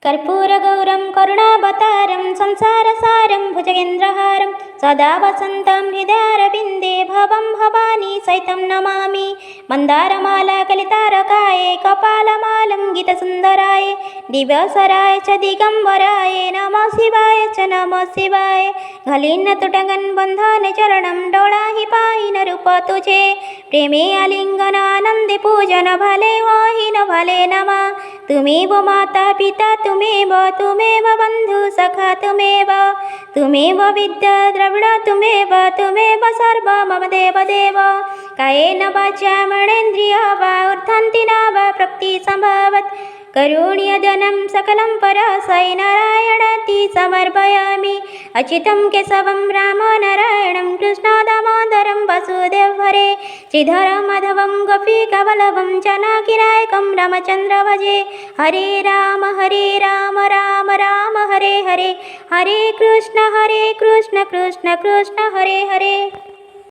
कर्पूरगौरं करुणावतारं संसारसारं भुजगेन्द्रहारं सदा वसन्तं हृदयारविन्दे भवं भवानी सहितं नमामि। मन्दारमालाकलितारकाय कपालमालं गीतसुन्दराय दिव्यसराय च दिगम्बराय नमः शिवाय च नमः शिवाय। घलिन्न तुटगन बंधन चरणं डोळाहि पाहि न रूप तुझे प्रेमे आलिंगन आनंदे पूजन भले वाहि न भले नमा। तुमेव माता पिता तुमेव बंधु सखा तुमेव विद्या द्रविण तुमेव सर्व मम देव देव। कायेन वाचा मनेन्द्रिया वा ऊर्ध्वन्ति न वा प्रकृति संभवत् करुण्यदनं सकलं परसाय नारायणाति समर्पयामि। अच्युतं केशवं राम नारायणं कृष्ण दामोदरं वासुदेव हरे श्रीधरं माधवं गोपीकावल्लभं जानकीनायकं रामचन्द्र भजे। हरे राम राम राम हरे हरे हरे कृष्ण कृष्ण कृष्ण हरे हरे।